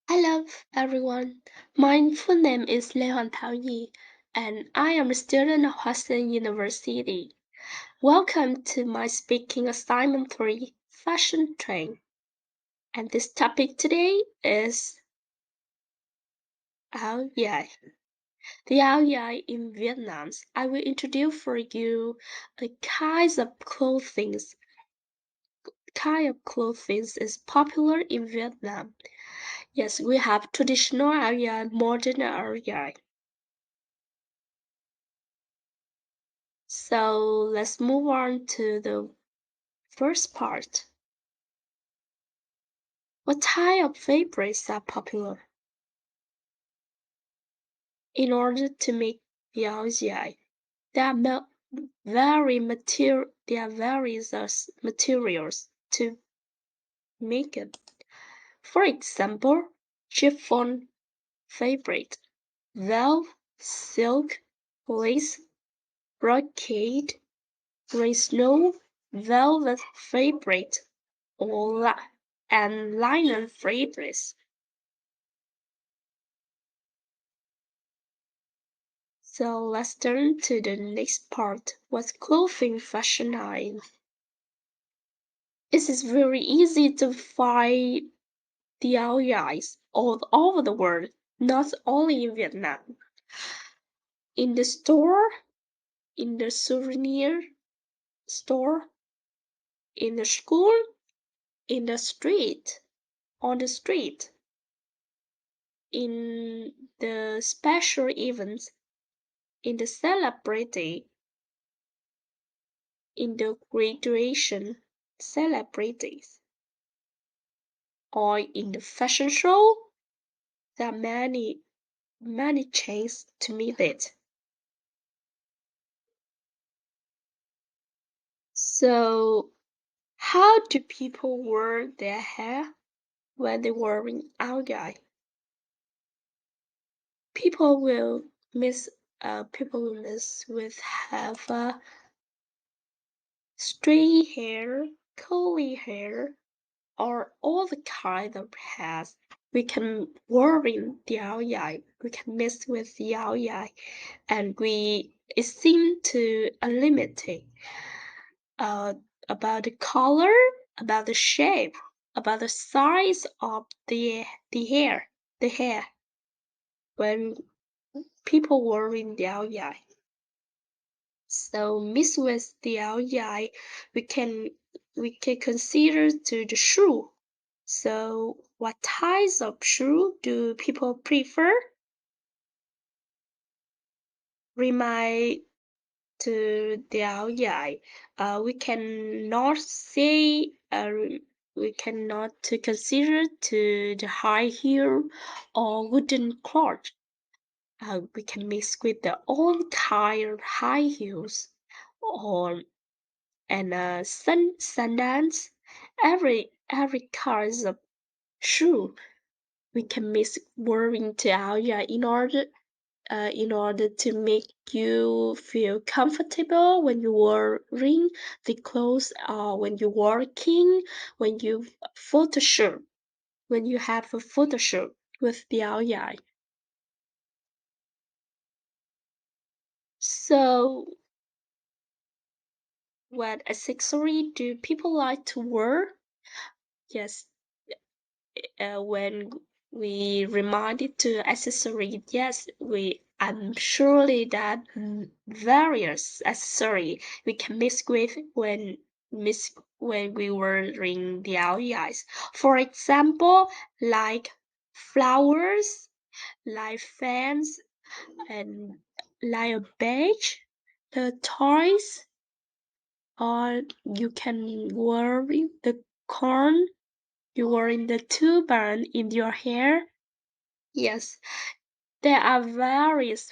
Hello, everyone. My full name is Thao, and I am a student of Huston University. Welcome to my speaking assignment 3, Fashion Trend. And this topic today is Ao Dai. The Ao Dai in Vietnam. I will introduce for you the kind of clothing is popular in Vietnam. Yes, we have traditional Ao Dai, modern Ao Dai. So let's move on to the first part. What type of fabrics are popular? In order to make Yaojiai, there are various materials to make it. For example, chiffon fabric, velvet, silk, lace, brocade, snow, velvet fabric, and linen fabrics. So let's turn to the next part. What's clothing fashion line? It is very easy to find DIYs all over the world, not only in Vietnam. In the store, in the souvenir store, in the school, in the street, on the street, in the special events, in the celebrity, in the graduation celebrities, or in the fashion show. There are many chains to meet it. So, how do people wear their hair when they're wearing algae? People will miss. People will miss with have straight hair, curly hair, or all the kind of hairs. We can wearing the algae. We can mix with the algae, and it seems to unlimited. uh, about the color, about the shape, about the size of the hair when people were in the outside. So mixed with the outside, we can we can consider to the shoe. So what types of shoe do people prefer? Remind to the outside. We cannot say we cannot to consider to the high heel or wooden cloth. We can mix with the all kind of high heels or and sandals. Every kind of shoe we can mix wearing to outside in order to make you feel comfortable when you're wearing the clothes or when you're working, when you photo shoot, when you have a photo shoot with the outside. So, what accessory do people like to wear? Yes, when we reminded to accessory, yes, I'm surely that various accessory we can mix with when we were in the LEIs. For example, like flowers, like fans, and like a badge, the toys, or you can wear the corn. You wearing the turban in your hair? Yes, there are various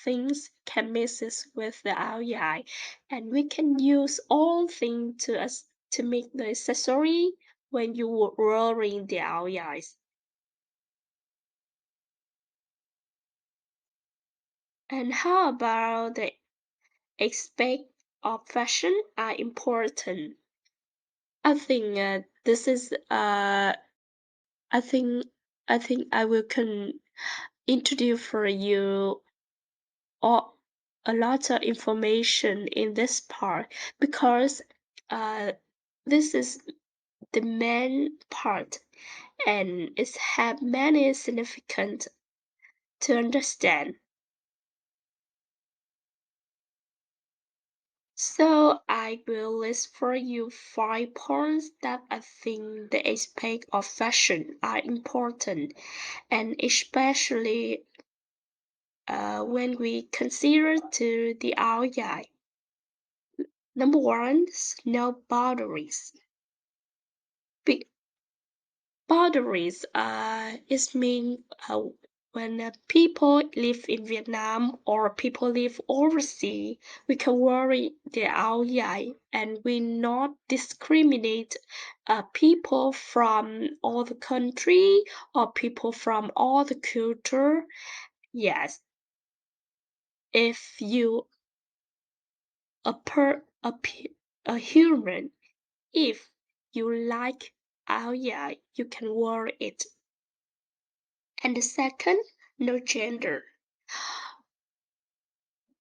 things can mix with the algae, and we can use all things to make the accessory when you were wearing the algae. And how about the aspect of fashion are important? I think this is I think I will introduce for you all a lot of information in this part because uh, this is the main part and it have many significant to understand. So I will list for you 5 points that I think the aspect of fashion are important and especially when we consider to the outside. Number one, no boundaries. Be- Boundaries is mean when people live in Vietnam or people live overseas, we can worry the outside and we not discriminate people from all the country or people from all the culture. Yes, if you a per a human, if you like outside, you can wear it. And the second, no gender.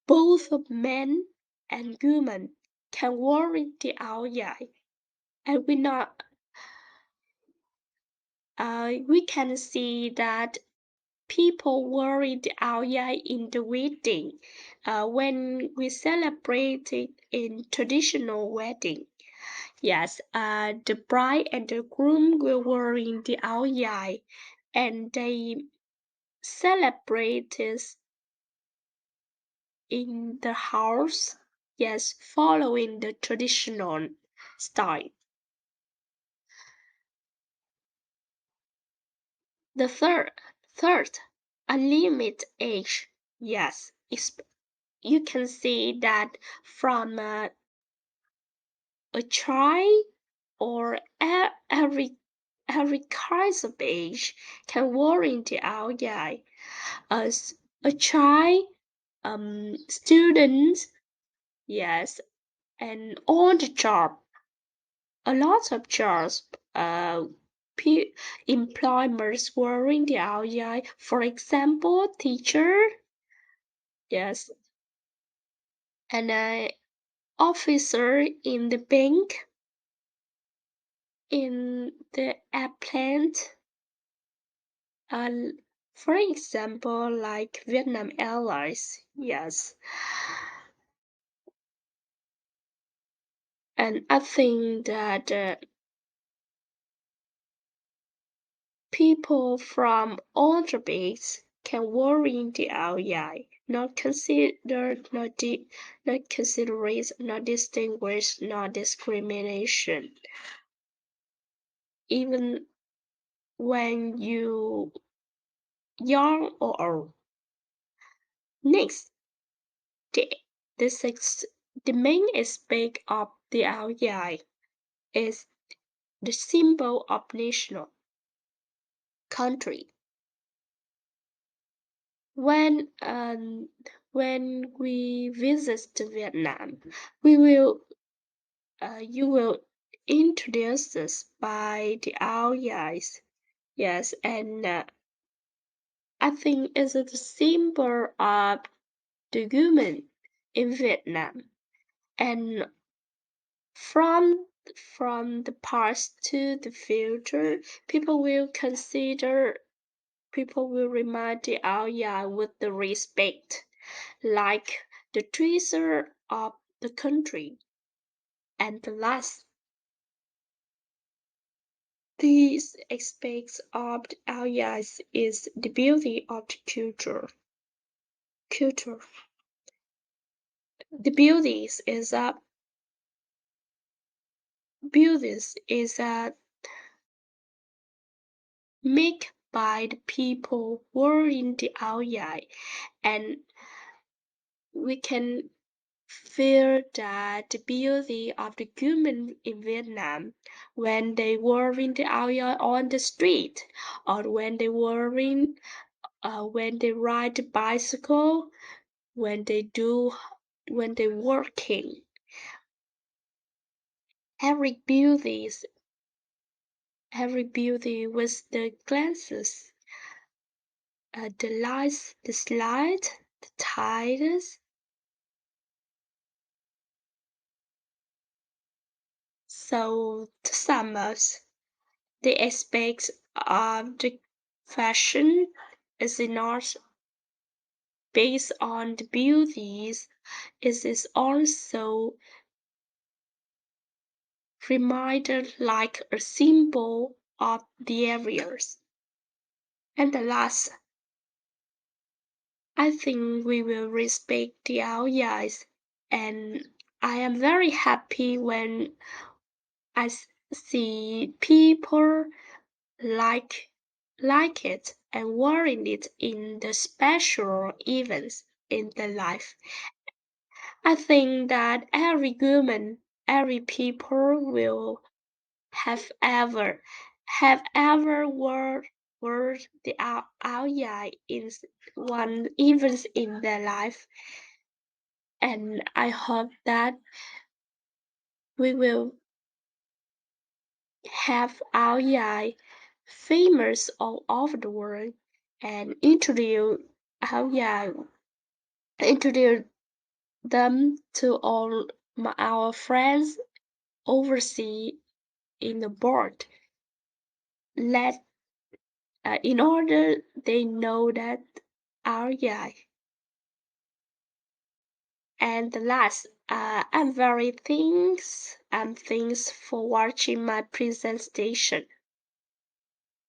Both men and women can worry the outside, and we can see that people worry the outside in the wedding when we celebrate it in traditional wedding. Yes, the bride and the groom will wearing the outside, and they celebrate this in the house, yes, following the traditional style. The third, a limit age. Yes, you can see that from a child or every kind of age can warrant the outside. As a child, students, yes, and on the job, a lot of jobs, employers wearing the outside. For example, teacher, yes, and an officer in the bank, in the airplane, uh, for example, like Vietnam Airlines, yes. And I think that people from all the base can worry in the outside, not considered, not considerate, not distinguished, not discrimination. Even when you young or old. Next, the the sixth, the main aspect of the outside is the symbol of national country. When when we visit to Vietnam, we will you will introduce us by the outsides. Yes, and I think it's a symbol of the human in Vietnam. And from the past to the future, people will remind the outside with the respect, like the treasure of the country. And the last, these aspects of the areas is the beauty of the culture. Culture. The beauties is made by the people working the outside, and we can feel that the beauty of the human in Vietnam when they were in the area on the street or when they ride the bicycle, when they working. Every beauty every beauty with the glances, the lights, the slide, the tides. So to sum up, the aspects of the fashion is not based on the beauties. It is also reminded like a symbol of the areas. And the last, I think we will respect the outsides, and I am very happy when I see people like like it and wearing it in the special events in their life. I think that every woman, every people will have ever wore the outside in one event in their life, and I hope that we will have outside famous all over the world and outside introduce them to all our friends overseas in the board. Let in order they know that our yeah. And the last, I'm thanks for watching my presentation.